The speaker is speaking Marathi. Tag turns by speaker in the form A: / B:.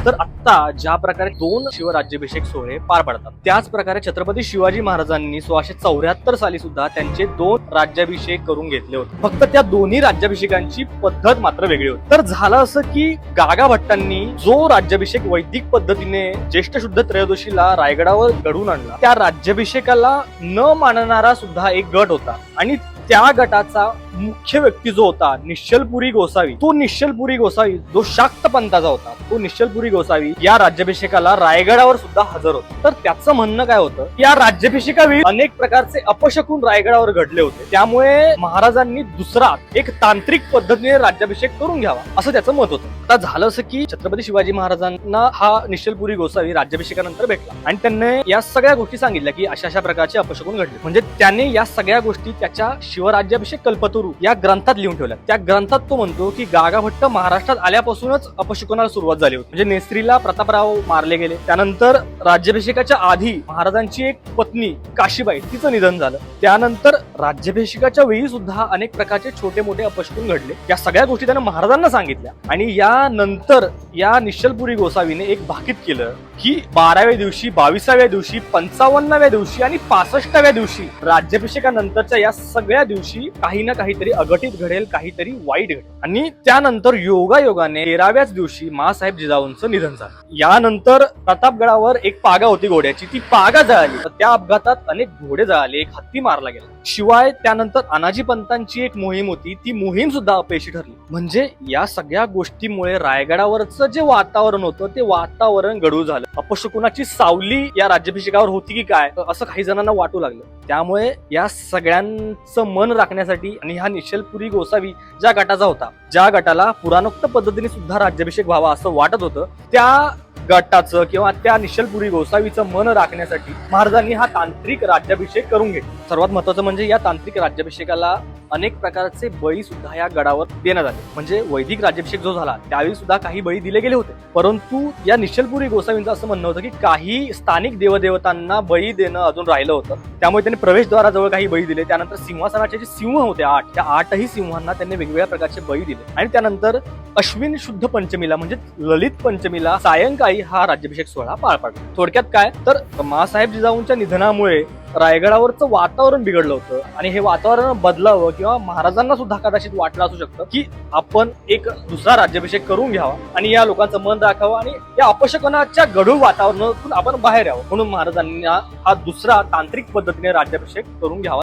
A: तर आता ज्या प्रकारे 2 शिवराज्याभिषेक सोहळे पार पडतात, त्याच प्रकारे छत्रपती शिवाजी महाराजांनी 1674 साली सुद्धा त्यांचे 2 राज्याभिषेक करून घेतले होते. फक्त त्या दोन्ही राज्याभिषेकांची पद्धत मात्र वेगळी होती. तर झालं असं की गागा भट्टांनी जो राज्याभिषेक वैदिक पद्धतीने ज्येष्ठ शुद्ध त्रयोदशीला रायगडावर घडवून आणला, त्या राज्याभिषेकाला न मानणारा सुद्धा एक गट होता आणि त्या गटाचा मुख्य व्यक्ती जो होता निश्चलपुरी गोसावी, तो निश्चलपुरी गोसावी जो शाक्त पंथाचा होता, तो निश्चलपुरी गोसावी या राज्याभिषेकाला रायगडावर सुद्धा हजर होता. तर त्याचं म्हणणं काय होतं, या राज्याभिषेकावेळी अनेक प्रकारचे अपशकुन रायगडावर घडले होते, त्यामुळे महाराजांनी दुसरा एक तांत्रिक पद्धतीने राज्याभिषेक करून घ्यावा असं त्याचं मत होतं. आता झालं असं की छत्रपती शिवाजी महाराजांना हा निश्चलपुरी गोसावी राज्याभिषेकानंतर भेटला आणि त्यांनी या सगळ्या गोष्टी सांगितल्या की अशा अशा प्रकारचे अपशकुन घडले. म्हणजे त्याने या सगळ्या गोष्टी त्याच्या शिवराज्याभिषेक कल्पतरू या ग्रंथात लिहून ठेवल्या. त्या ग्रंथात तो म्हणतो की गागा भट्ट महाराष्ट्रात आल्यापासूनच अपशकुनाला सुरुवात झाली होती. म्हणजे नेस्त्रीला प्रतापराव मारले गेले, त्यानंतर राज्याभिषेकाच्या आधी महाराजांची एक पत्नी काशीबाई तिचं निधन झालं, त्यानंतर राज्याभिषेकाच्या वेळी सुद्धा अनेक प्रकारचे छोटे मोठे अपशकुन घडले. या सगळ्या गोष्टी त्याने महाराजांना सांगितल्या आणि यानंतर या निश्चलपुरी गोसावीने एक भाकीत केलं की 12व्या दिवशी, 22व्या दिवशी, 55व्या दिवशी आणि 65व्या दिवशी राज्याभिषेकानंतरच्या या सगळ्या दिवशी काही ना काहीतरी अघटित घडेल, काहीतरी वाईट घडेल. आणि त्यानंतर योगायोगाने 13व्याच दिवशी माँसाहेब जिजाऊंचं निधन झालं. यानंतर प्रतापगडावर एक पागा होती घोड्याची, ती पागा जळाली. त्या अपघातात अनेक घोडे जळाले, एक हत्ती मारला गेला. शिवाय त्यानंतर अनाजी पंतांची एक मोहीम होती, ती मोहीम सुद्धा अपयशी ठरली. म्हणजे या सगळ्या गोष्टीमुळे रायगडावरचं जे वातावरण होतं ते वातावरण गढूळ झालं. अपशकुनाची सावली या राज्याभिषेकावर होती की काय असं काही जणांना वाटू लागलं. त्यामुळे या सगळ्यांचं मन राखण्यासाठी आणि हा निश्चलपुरी गोसावी ज्या गटाचा होता, ज्या गटाला पुराणोक्त पद्धतीने सुद्धा राज्याभिषेक व्हावा असं वाटत होतं, त्या गटाचं किंवा त्या निश्चलपुरी गोसावीचं मन राखण्यासाठी महाराजांनी हा तांत्रिक राज्याभिषेक करून घेतला. सर्वात महत्वाचं म्हणजे या तांत्रिक राज्याभिषेकाला अनेक प्रकारचे बळी सुद्धा या गडावर देण्यात आले. म्हणजे वैदिक राज्याभिषेक जो झाला त्यावेळी सुद्धा काही बळी दिले गेले होते, परंतु या निश्चलपुरी गोसावींचं असं म्हणणं होतं की काही स्थानिक देवदेवतांना बळी देणं अजून राहिलं होतं, त्यामुळे त्यांनी प्रवेशद्वाराजवळ काही बळी दिले. त्यानंतर सिंहासनाचे जे सिंह होते 8, त्या 8ही सिंहांना त्यांनी वेगवेगळ्या प्रकारचे बळी दिले. आणि त्यानंतर अश्विन शुद्ध पंचमीला म्हणजे ललित पंचमीला सायंकाळी हा राज्याभिषेक सोहळा पार पडला. थोडक्यात काय तर माँसाहेब जिजाऊंच्या निधनामुळे रायगडावरचं वातावरण बिघडलं होतं आणि हे वातावरण बदलावं किंवा महाराजांना सुद्धा कदाचित वाटलं असू शकतं की आपण एक दुसरा राज्याभिषेक करून घ्यावा आणि या लोकांचं मन राखावं आणि या अपशकुनाच्या गढूळ वातावरणातून आपण बाहेर यावं, म्हणून महाराजांना हा दुसरा तांत्रिक पद्धतीने राज्याभिषेक करून घ्यावा.